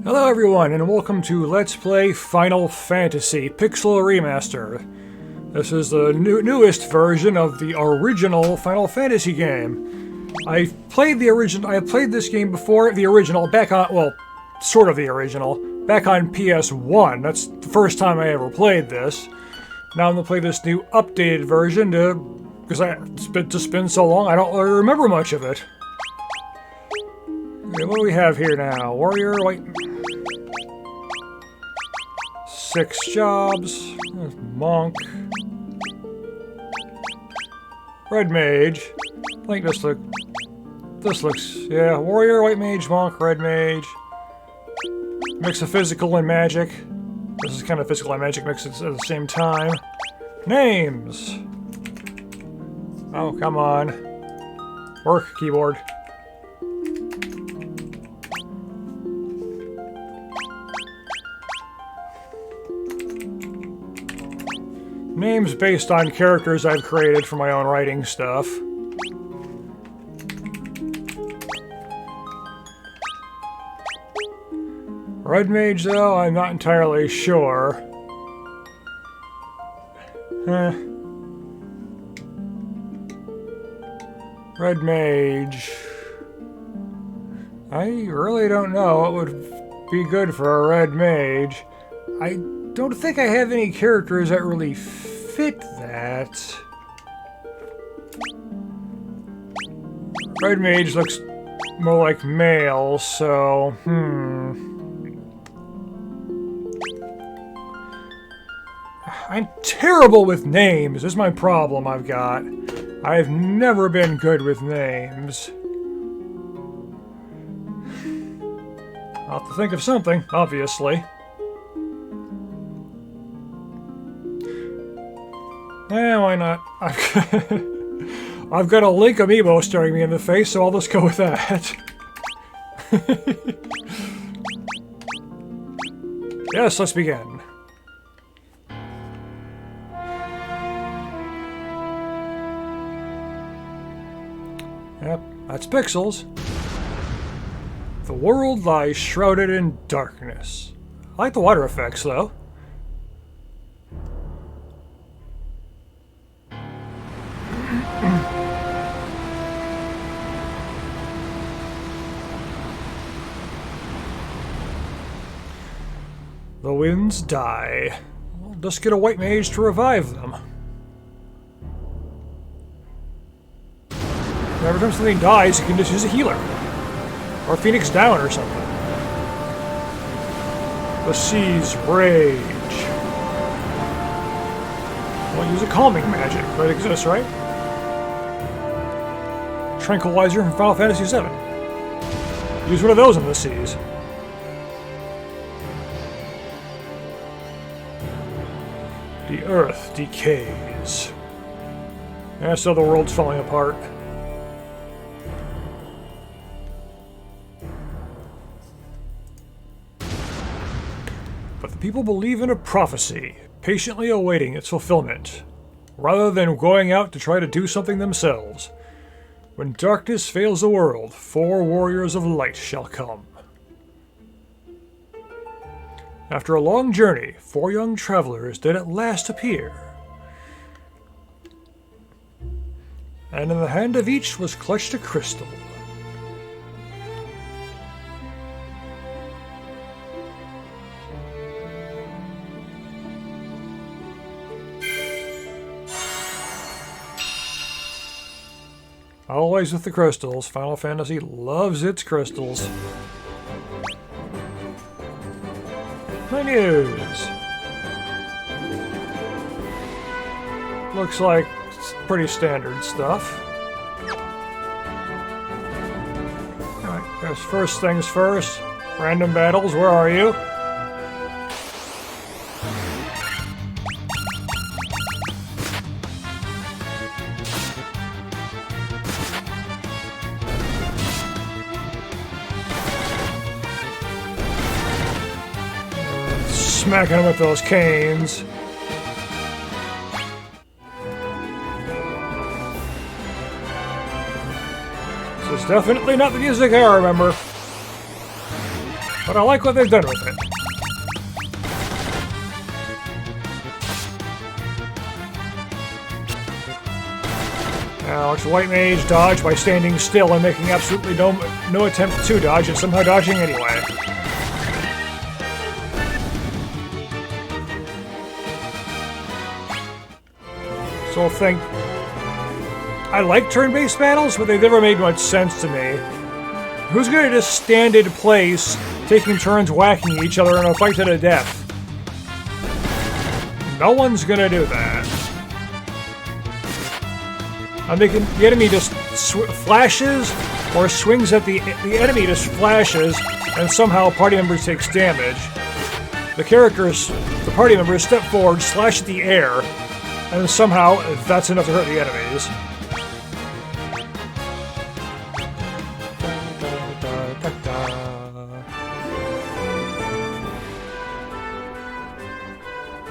Hello everyone, and welcome to Let's Play Final Fantasy Pixel Remaster. This is the newest version of the original Final Fantasy game. I played this game before, the original, back on, well, sort of the original, back on PS1. That's the first time I ever played this. Now I'm going to play this new updated version because it's just been so long, I don't really remember much of it. Okay, what do we have here now? Warrior, white... 6 jobs. Monk. Red mage. I think this looks, yeah, warrior, white mage, monk, red mage. Mix of physical and magic. This is kind of physical and magic mixed at the same time. Names. Oh, come on. Work, keyboard. Names based on characters I've created for my own writing stuff. Red mage, though, I'm not entirely sure. Red mage. I really don't know what would be good for a red mage. I don't think I have any characters that really fit that. Red mage looks more like male, so I'm terrible with names. This is my problem I've got. I've never been good with names. I'll have to think of something, obviously. Eh, why not? I've got a Link amiibo staring me in the face, so I'll just go with that. Yes, let's begin. Yep, that's pixels. The world lies shrouded in darkness. I like the water effects, though. The winds die. We'll just get a white mage to revive them. Every time something dies, you can just use a healer. Or Phoenix Down or something. The seas rage. Well, use a calming magic. That exists, right? Tranquilizer from Final Fantasy VII. Use one of those in the seas. The earth decays. Yeah, so the world's falling apart. But the people believe in a prophecy, patiently awaiting its fulfillment, rather than going out to try to do something themselves. When darkness fails the world, 4 warriors of light shall come. After a long journey, 4 young travelers did at last appear. And in the hand of each was clutched a crystal. Always with the crystals. Final Fantasy loves its crystals. Menus! Looks like pretty standard stuff. Alright, guess first things first. Random battles, where are you? Smacking them with those canes. This is definitely not the music I remember. But I like what they've done with it. Now watch the White Mage dodge by standing still and making absolutely no attempt to dodge and somehow dodging anyway. So think... I like turn-based battles, but they've never made much sense to me. Who's gonna just stand in place, taking turns whacking each other in a fight to the death? No one's gonna do that. I'm making the enemy just flashes or swings at the enemy just flashes, and somehow party member takes damage. The party members step forward, slash at the air, and somehow that's enough to hurt the enemies.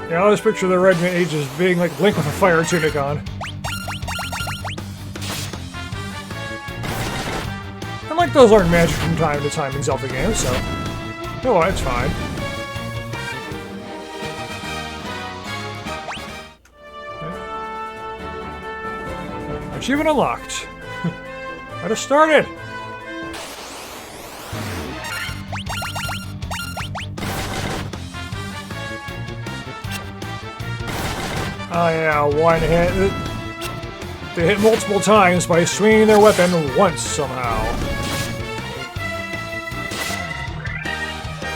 Yeah, I always picture the Red Mage as being like Link with a fire tunic on. And like those aren't magic from time to time in Zelda games, so... Oh, it's fine. Okay. Achievement unlocked. I just started! Oh yeah, one hit. They hit multiple times by swinging their weapon once somehow.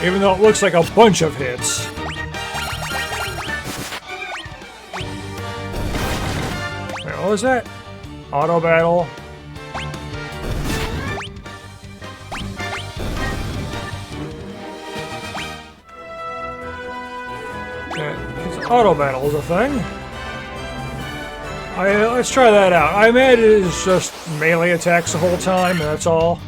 Even though it looks like a bunch of hits. Wait, what was that? Auto battle. Yeah, auto battle is a thing. Let's try that out. I imagine it's just melee attacks the whole time, and that's all.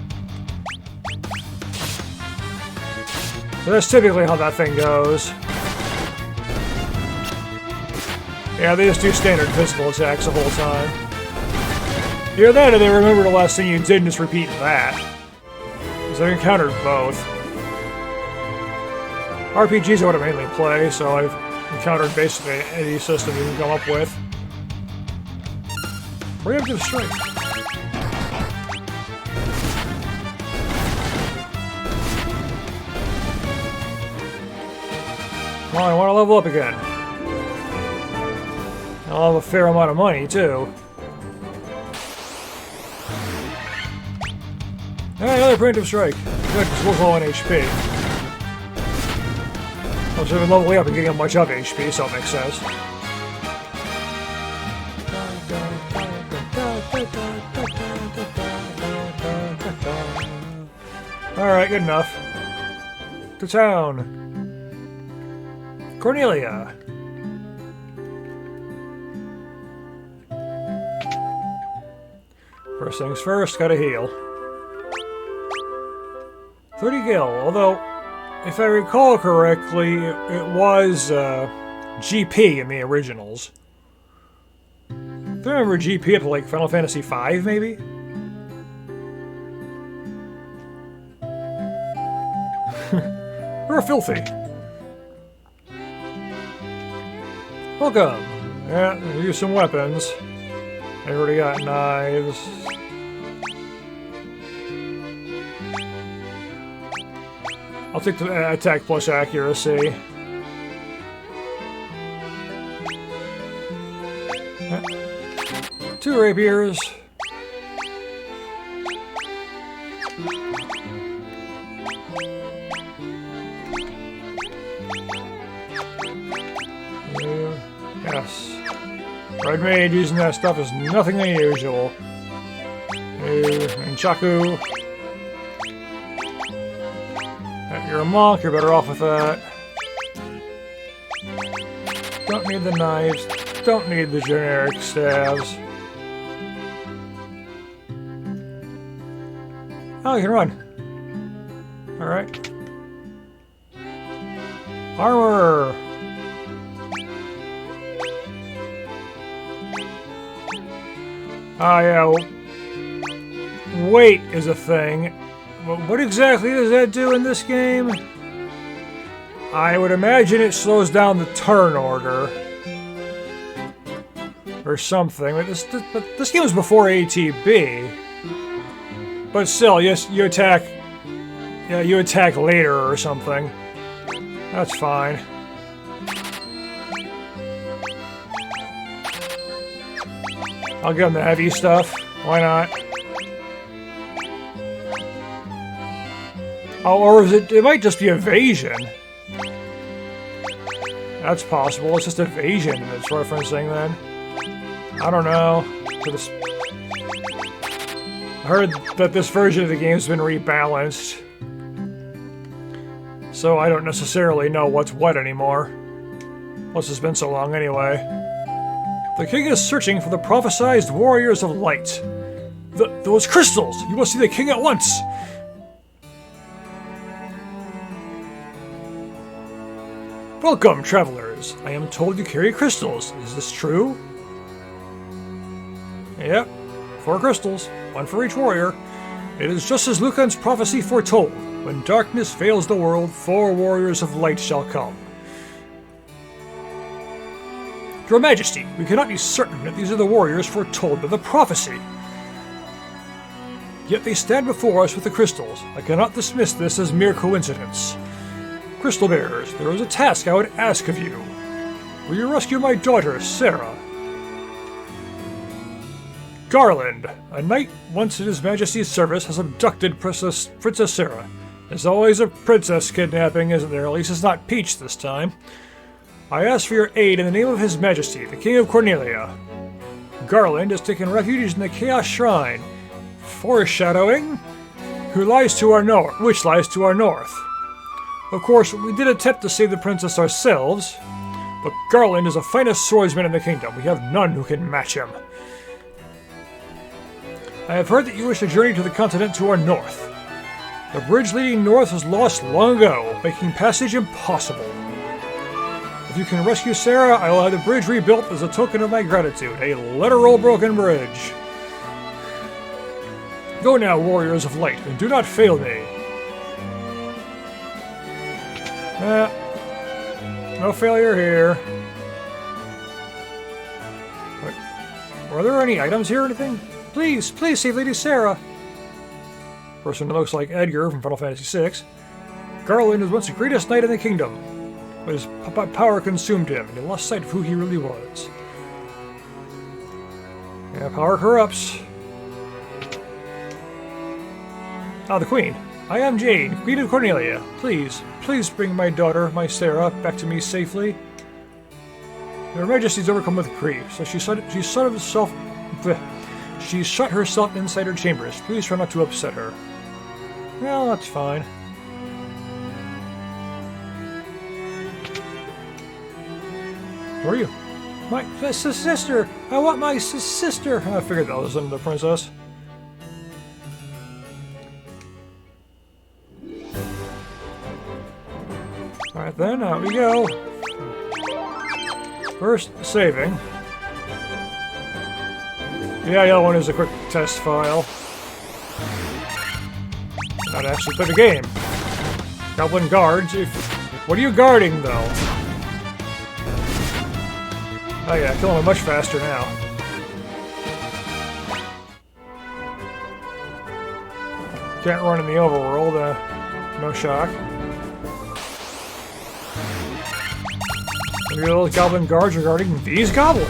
So that's typically how that thing goes. Yeah, they just do standard physical attacks the whole time. Either that or they remember the last thing you did and just repeat that. Because I've encountered both. RPGs are what I mainly play, so I've encountered basically any system you can come up with. Preemptive strike. Come on, I want to level up again. I'll have a fair amount of money, too. Hey, another preemptive strike. Good, because we're low on HP. I was even leveling up and getting a bunch of HP, so it makes sense. Alright, good enough. To town. Cornelia. First things first, gotta heal. 30 gil, although, if I recall correctly, it was GP in the originals. I remember GP up to like Final Fantasy V, maybe? We're filthy. Welcome. Yeah, use some weapons. I already got knives. I'll take the attack plus accuracy. Two rapiers. Yes. Red Mage using that stuff is nothing unusual. And Chaku. You're a monk, you're better off with that. Don't need the knives. Don't need the generic stabs. Oh, you can run. Alright. Armor! Ah, yeah. Weight is a thing. What exactly does that do in this game? I would imagine it slows down the turn order. Or something. But this game was before ATB. But still, yes, you attack... Yeah, you attack later or something. That's fine. I'll give him the heavy stuff. Why not? Oh, or is it might just be evasion. That's possible. It's just evasion that's referencing then. I don't know. I heard that this version of the game's been rebalanced. So I don't necessarily know what's what anymore. Plus it's been so long anyway. The king is searching for the prophesized warriors of light. Those crystals! You must see the king at once! Welcome, travelers. I am told you carry crystals. Is this true? Yep. 4 crystals. 1 for each warrior. It is just as Lucan's prophecy foretold. When darkness veils the world, 4 warriors of light shall come. Your Majesty, we cannot be certain that these are the warriors foretold by the prophecy. Yet they stand before us with the crystals. I cannot dismiss this as mere coincidence. Crystal Bearers, there is a task I would ask of you. Will you rescue my daughter, Sarah? Garland, a knight once in His Majesty's service, has abducted Princess Sarah. There's always a princess kidnapping, isn't there? At least it's not Peach this time. I ask for your aid in the name of His Majesty, the King of Cornelia. Garland has taken refuge in the Chaos Shrine. Foreshadowing? Which lies to our north. Of course, we did attempt to save the princess ourselves, but Garland is the finest swordsman in the kingdom. We have none who can match him. I have heard that you wish to journey to the continent to our north. The bridge leading north was lost long ago, making passage impossible. If you can rescue Sarah, I will have the bridge rebuilt as a token of my gratitude. A literal broken bridge. Go now, warriors of light, and do not fail me. No failure here. Wait, are there any items here or anything? Please, please save Lady Sarah. Person who looks like Edgar from Final Fantasy VI. Garland was once the greatest knight in the kingdom, but his power consumed him, and he lost sight of who he really was. Yeah, power corrupts. Ah, the Queen. I am Jane, Queen of Cornelia. Please, please bring my daughter, my Sarah, back to me safely. Her Majesty's overcome with grief, so she shut herself inside her chambers. Please try not to upset her. Well, that's fine. Who are you? My sister! I want my sister! I figured that was the princess. Alright then, out we go. First, saving. Yeah, the other one is a quick test file. Not actually play the game. Goblin guards. What are you guarding, though? Oh yeah, killing them much faster now. Can't run in the overworld, no shock. Maybe the little goblin guards are guarding these goblins.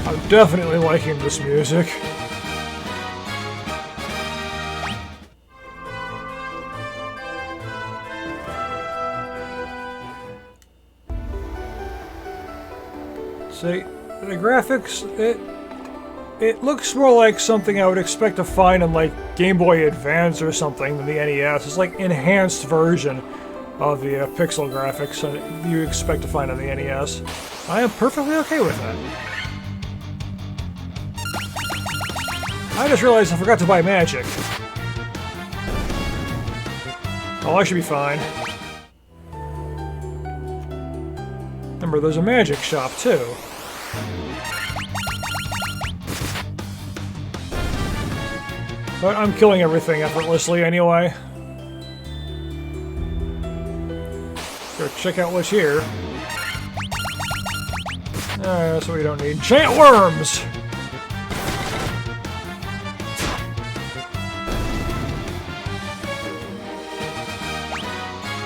I'm definitely liking this music. See, the graphics, it looks more like something I would expect to find in like Game Boy Advance or something than the NES. It's like enhanced version of the pixel graphics that you expect to find on the NES. I am perfectly okay with that. I just realized I forgot to buy magic. Oh, I should be fine. Remember, there's a magic shop, too. But I'm killing everything effortlessly anyway. Go check out what's here. That's what we don't need. Giant worms!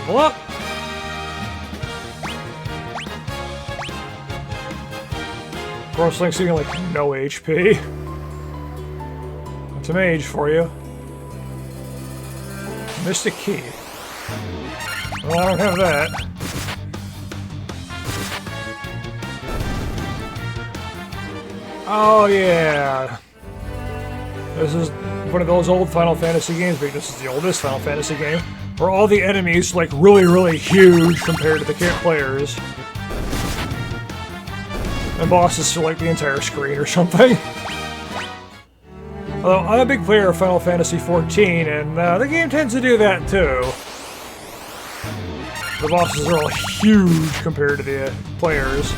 Level up! Gross Link's getting like no HP. It's a mage for you. Mystic Key. Well, I don't have that. Oh yeah! This is one of those old Final Fantasy games, but this is the oldest Final Fantasy game, where all the enemies like really huge compared to the players. And bosses fill like the entire screen or something. Although I'm a big player of Final Fantasy XIV, and the game tends to do that too. The bosses are all huge compared to the players.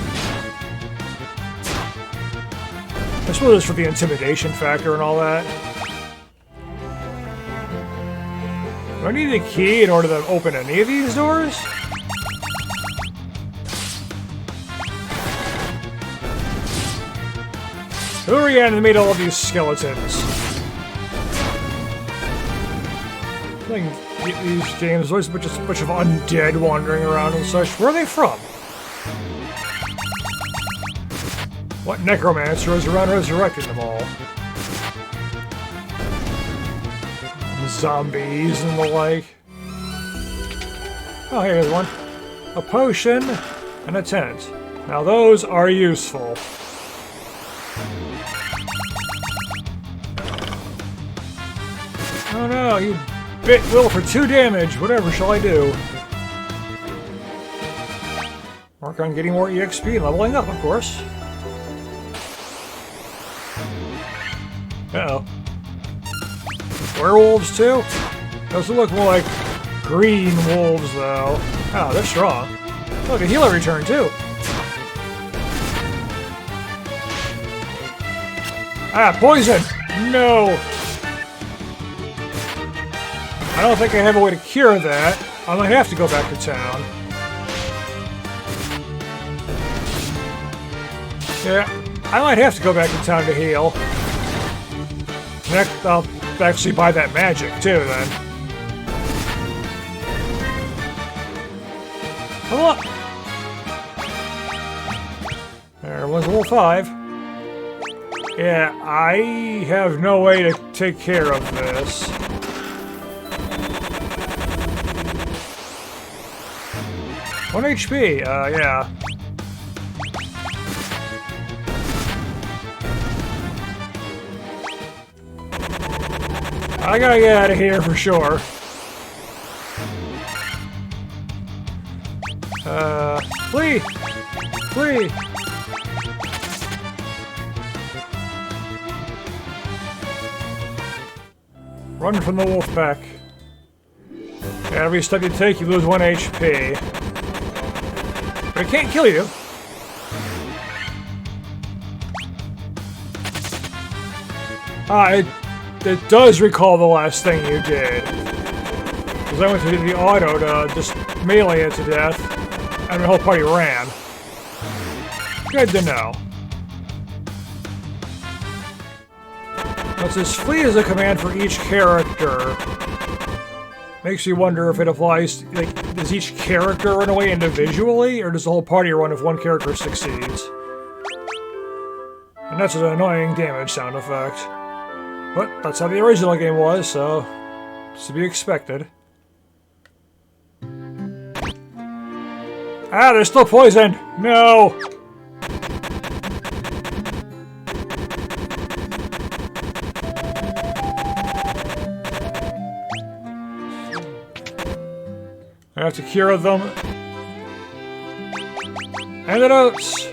I suppose it's for the intimidation factor and all that. Do I need a key in order to open any of these doors? Who reanimated all of these skeletons? I think these games, there's always a bunch of undead wandering around and such. Where are they from? What necromancer is around resurrecting them all? Zombies and the like. Oh, here's one. A potion and a tent. Now those are useful. Oh no, you bit Will for 2 damage. Whatever shall I do? Work on getting more EXP and leveling up, of course. Uh-oh. Werewolves, too? Those look more like green wolves, though. Oh, they're strong. Look, a healer return, too. Ah, poison! No! I don't think I have a way to cure that. I might have to go back to town. Yeah, I might have to go back to town to heal. Next, I'll actually buy that magic, too, then. Come on! There was level 5. Yeah, I have no way to take care of this. One HP, yeah. I gotta get out of here for sure. Flee! Flee! Run from the wolf pack. Every step you take, you lose 1 HP. But it can't kill you. It does recall the last thing you did. Because I went to do the auto to just melee it to death, and the whole party ran. Good to know. But since flee is a command for each character, makes you wonder if it applies, like, does each character run away individually, or does the whole party run if one character succeeds? And that's an annoying damage sound effect. But that's how the original game was, so it's to be expected. Ah, they're still poisoned! No! I have to cure them. Antidotes!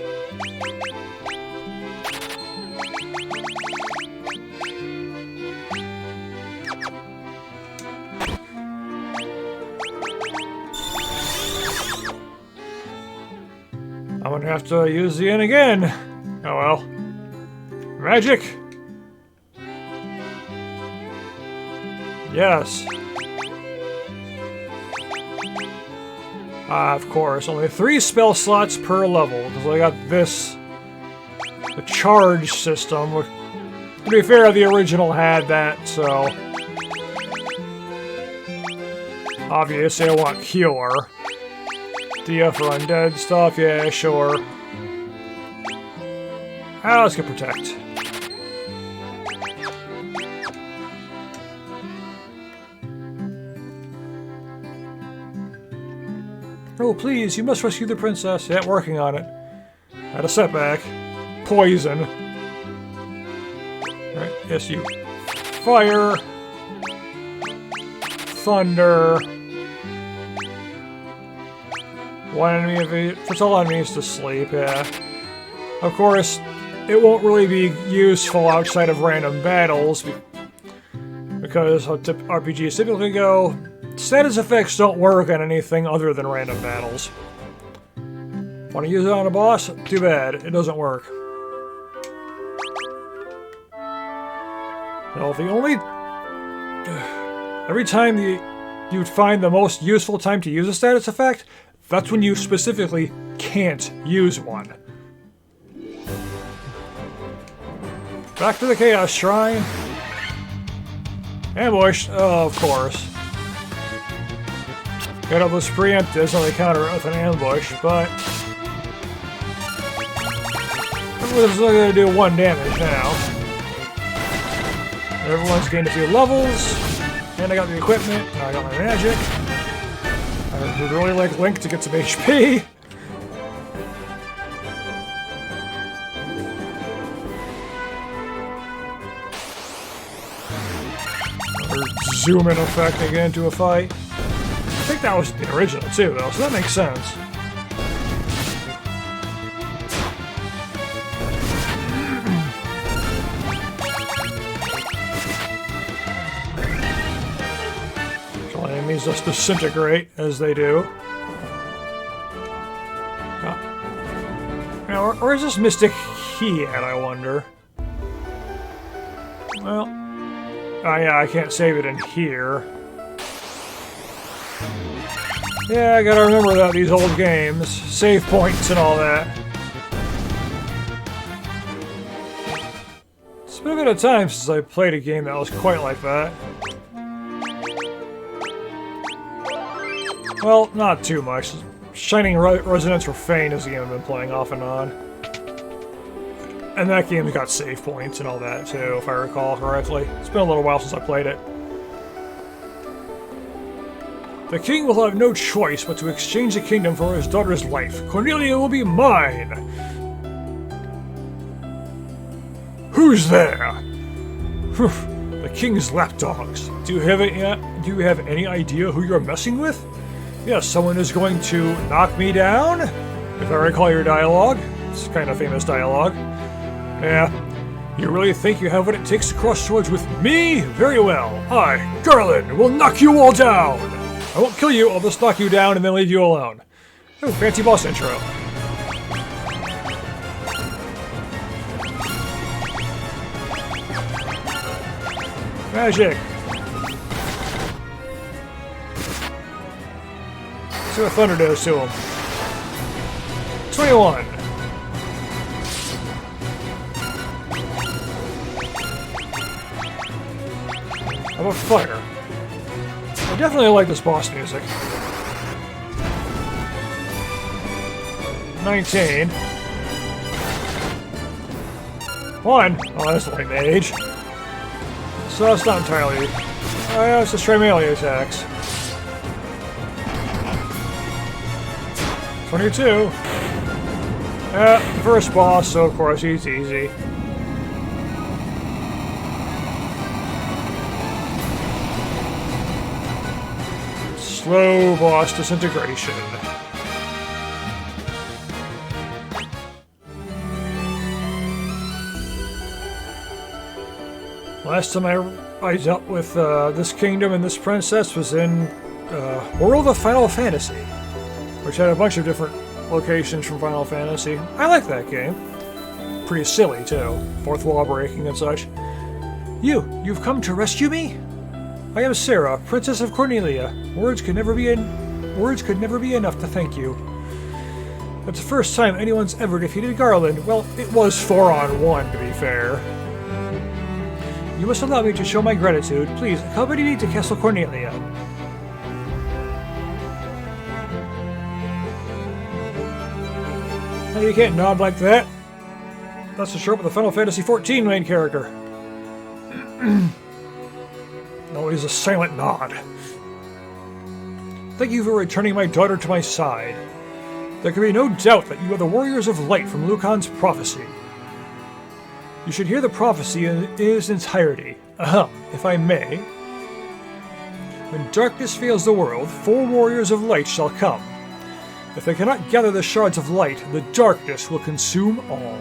I'm gonna have to use the N again. Oh well. Magic! Yes. Of course, only 3 spell slots per level, because I got this... the charge system. To be fair, the original had that, so... obviously I want Cure. DF for undead stuff, yeah, sure. Let's get Protect. Oh, please, you must rescue the princess. Yeah, working on it. Had a setback. Poison. Alright, yes, you. Fire. Thunder. One enemy of it. Puts all enemies to sleep, yeah. Of course, it won't really be useful outside of random battles, because how RPGs typically go, status effects don't work on anything other than random battles. Want to use it on a boss? Too bad, it doesn't work. Well, the only... every time you'd find the most useful time to use a status effect, that's when you specifically can't use one. Back to the Chaos Shrine. Ambush, oh, of course. Got all those preemptives, only counter it with an ambush, but... everyone's only going to do 1 damage now. Everyone's gained a few levels, and I got the equipment, and I got my magic. I would really like Link to get some HP. Another zoom in effect to get into a fight. I think that was the original too, though, so that makes sense. Enemies just disintegrate as they do. Now, where is this Mystic Key at, I wonder? Well, oh yeah, I can't save it in here. Yeah, I gotta remember that these old games, save points and all that. It's been a bit of time since I played a game that was quite like that. Well, not too much. Shining Resonance for Fane is the game I've been playing off and on. And that game's got save points and all that too, if I recall correctly. It's been a little while since I played it. The king will have no choice but to exchange the kingdom for his daughter's life. Cornelia will be mine! Who's there? The king's lapdogs. Do you have any idea who you're messing with? Yes, someone is going to knock me down? If I recall your dialogue. It's kind of famous dialogue. Yeah. You really think you have what it takes to cross swords with me? Very well. I, Garland, will knock you all down! I won't kill you, I'll just knock you down and then leave you alone. Oh, fancy boss intro. Magic! See what Thunder does to him. 21. How about fire? I definitely like this boss music. 19. 1. Oh, that's like mage. So that's not entirely... oh yeah, it's just try melee attacks. 22. First boss, so of course he's easy. Slow boss disintegration. Last time I dealt with this kingdom and this princess was in World of Final Fantasy, which had a bunch of different locations from Final Fantasy. I like that game. Pretty silly, too. Fourth wall breaking and such. You've come to rescue me? I am Sarah, Princess of Cornelia. Words could never be enough to thank you. That's the first time anyone's ever defeated Garland. Well, it was 4-on-1, to be fair. You must allow me to show my gratitude. Please, accompany me to Castle Cornelia. Hey, you can't nod like that. That's the shirt with the Final Fantasy XIV main character. Always a silent nod. Thank you for returning my daughter to my side. There can be no doubt that you are the warriors of light from Lucan's prophecy. You should hear the prophecy in its entirety. If I may. When darkness veils the world, 4 warriors of light shall come. If they cannot gather the shards of light, the darkness will consume all.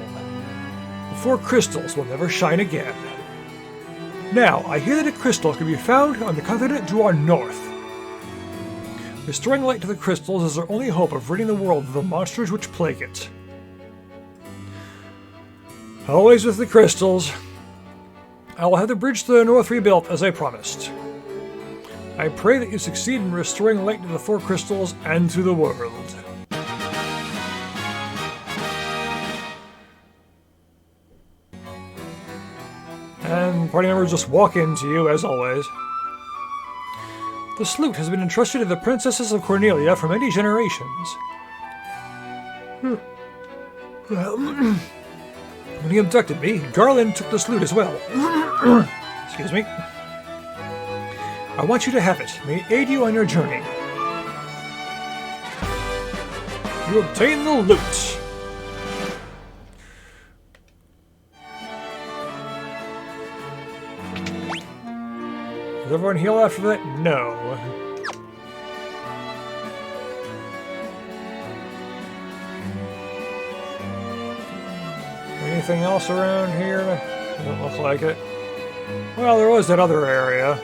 The 4 crystals will never shine again. Now, I hear that a crystal can be found on the continent to our north. Restoring light to the crystals is our only hope of ridding the world of the monsters which plague it. Always with the crystals. I will have the bridge to the north rebuilt as I promised. I pray that you succeed in restoring light to the 4 crystals and to the world. And party members just walk into you, as always. The sloot has been entrusted to the Princesses of Cornelia for many generations. When he abducted me, Garland took the sloot as well. Excuse me. I want you to have it. May it aid you on your journey. You obtain the loot. Does everyone heal after that? No. Anything else around here? Doesn't look like it. Well, there was that other area.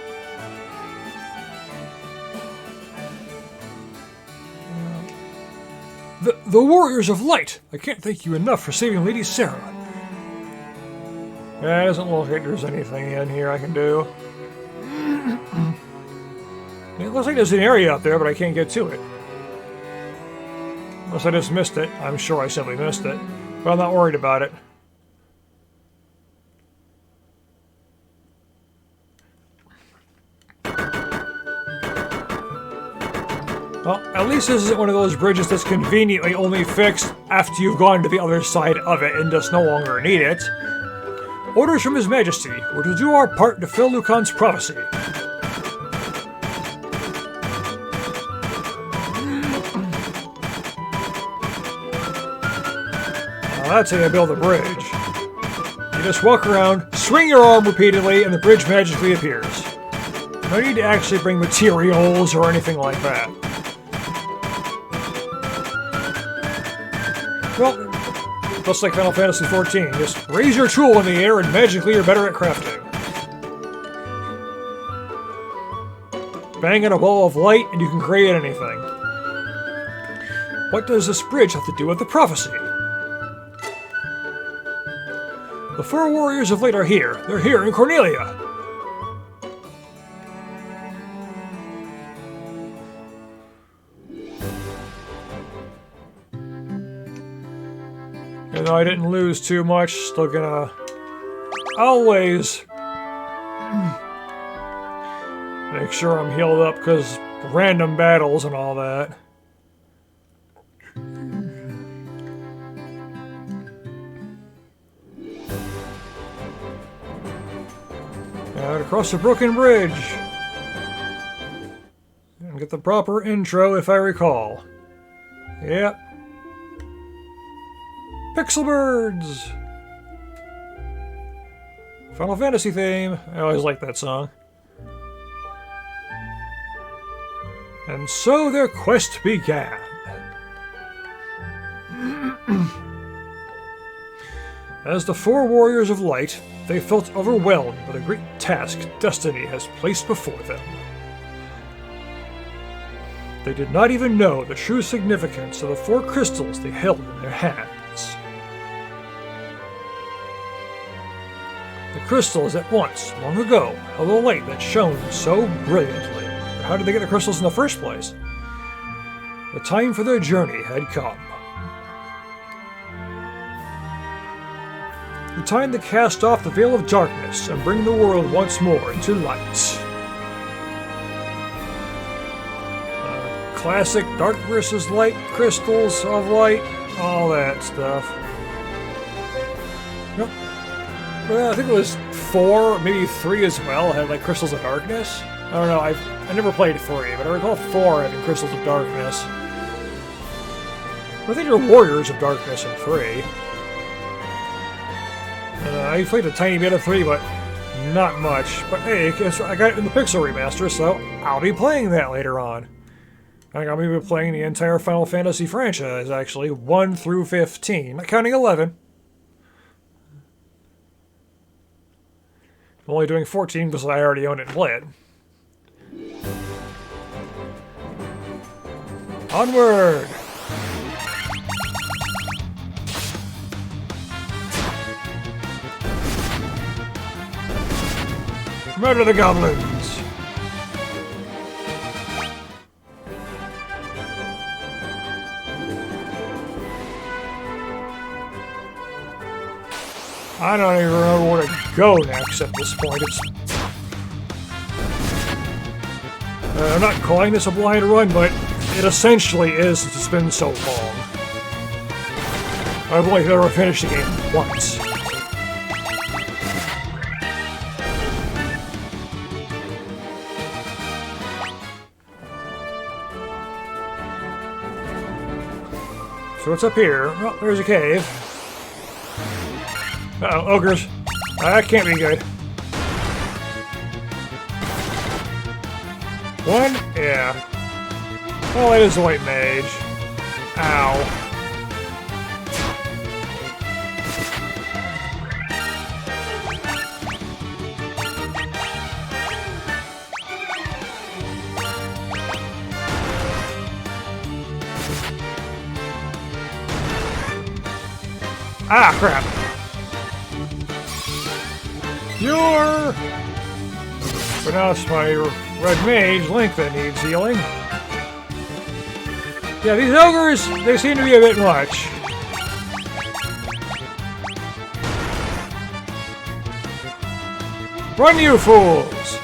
The Warriors of Light! I can't thank you enough for saving Lady Sarah. Yeah, it doesn't look like there's anything in here I can do. It looks like there's an area up there, but I can't get to it. Unless I just missed it. I'm sure I simply missed it. But I'm not worried about it. Well, at least this isn't one of those bridges that's conveniently only fixed after you've gone to the other side of it and just no longer need it. Orders from His Majesty. We're to do our part to fill Lucan's prophecy. Now that's how you build a bridge. You just walk around, swing your arm repeatedly, and the bridge magically appears. No need to actually bring materials or anything like that. Well, just like Final Fantasy XIV, just raise your tool in the air and magically you're better at crafting. Bang in a ball of light and you can create anything. What does this bridge have to do with the prophecy? The 4 warriors of light are here. They're here in Cornelia. Even though I didn't lose too much, still gonna always make sure I'm healed up because random battles and all that. Gotta cross the broken bridge and get the proper intro if I recall. Yep. Pixel Birds! Final Fantasy theme. I always like that song. And so their quest began. As the 4 warriors of light, they felt overwhelmed by the great task destiny has placed before them. They did not even know the true significance of the 4 crystals they held in their hands. The crystals at once, long ago, held a light that shone so brilliantly. How did they get the crystals in the first place? The time for their journey had come. The time to cast off the veil of darkness and bring the world once more into light. Classic dark versus light, crystals of light, all that stuff. Yep. Well, I think it was 4, maybe 3 as well, had like crystals of darkness. I don't know, I never played 3, but I recall 4 having crystals of darkness. I think there were warriors of darkness in 3. I played a tiny bit of 3, but not much. But hey, I got it in the Pixel Remaster, so I'll be playing that later on. I think I'll be playing the entire Final Fantasy franchise, actually, 1 through 15, not counting 11. I'm only doing 14 because I already own it and play it. Onward! Murder the goblins! I don't even remember where to go next at this point. I'm not calling this a blind run, but it essentially is since it's been so long. I've only ever finished the game once. So what's up here? Oh, there's a cave. Uh-oh, ogres. That can't be good. 1? Yeah. Well, it is a white mage. Ow. Ah, crap. You're... But now it's my red mage, Link, that needs healing. Yeah, these ogres, they seem to be a bit much. Run, you fools!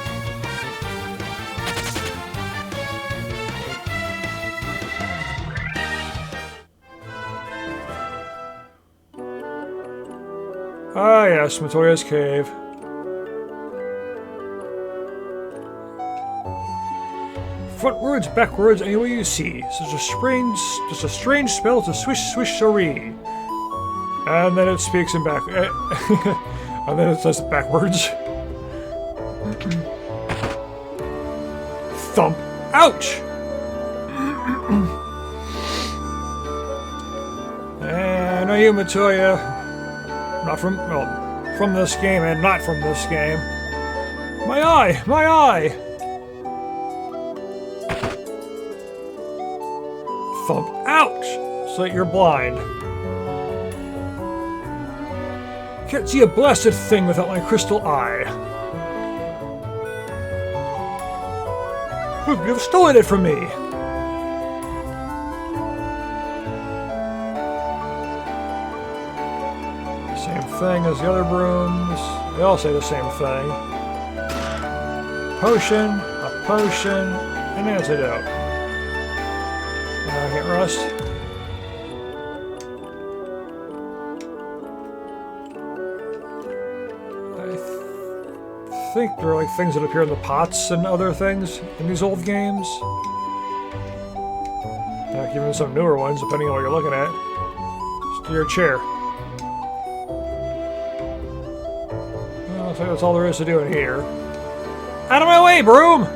Ah, yes, Matoya's cave. Frontwards, backwards, any way you see. Just a strange spell to swish, swish-a-ree. And then it speaks in back. And then it says it backwards. Thump! Ouch! And I you, Matoya. Not from, well, from this game and not from this game. My eye! My eye! Thump. Ouch! So that you're blind. Can't see a blasted thing without my crystal eye. You've stolen it from me! Same thing as the other brooms. They all say the same thing. Potion, a potion, an antidote. Hit rust. I think there are like things that appear in the pots and other things in these old games. Even some newer ones, depending on what you're looking at. Just to your chair. Well, I think that's all there is to do in here. Out of my way, broom!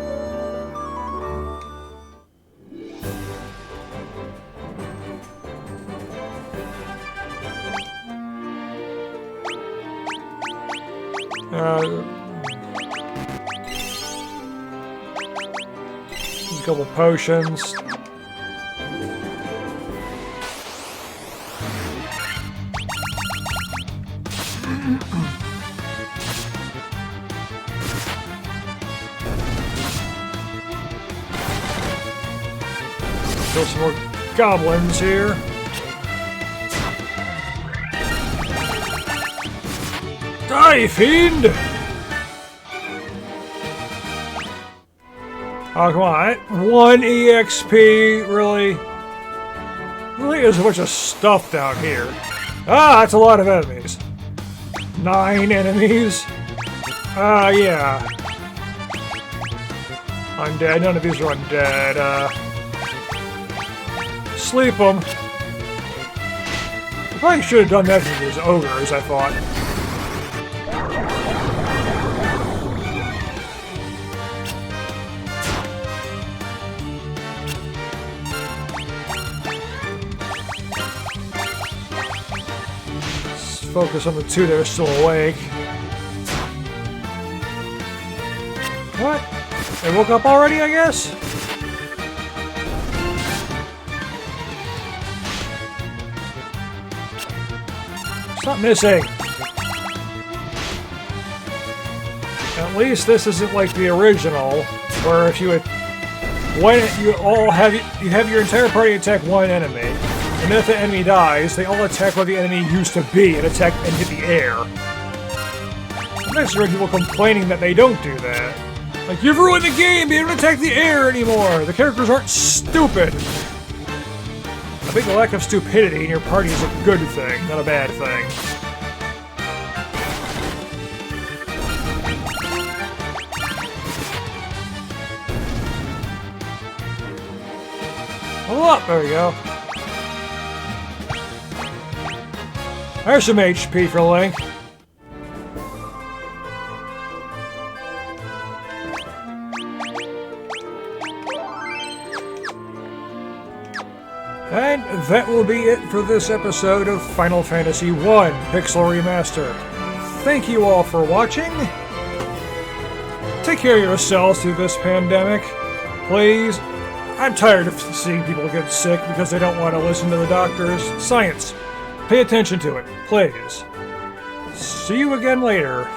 A couple potions. Kill some more goblins here. Die, fiend! Oh, come on. 1 EXP, really? Really is a bunch of stuff down here. Ah, that's a lot of enemies. 9 enemies? Ah, yeah. Undead. None of these are undead. Sleep them. I probably should have done that to these ogres, I thought. Let's focus on the two that are still awake. What? They woke up already, I guess? Stop missing! At least this isn't like the original, where if you had you have your entire party attack one enemy, and then if the enemy dies, they all attack where the enemy used to be and attack and hit the air. I've actually heard people complaining that they don't do that. Like, you've ruined the game! You don't attack the air anymore! The characters aren't stupid! I think the lack of stupidity in your party is a good thing, not a bad thing. Level up! There we go. There's some HP for Link. And that will be it for this episode of Final Fantasy I Pixel Remaster. Thank you all for watching. Take care of yourselves through this pandemic. Please. I'm tired of seeing people get sick because they don't want to listen to the doctors. Science. Pay attention to it, please. See you again later.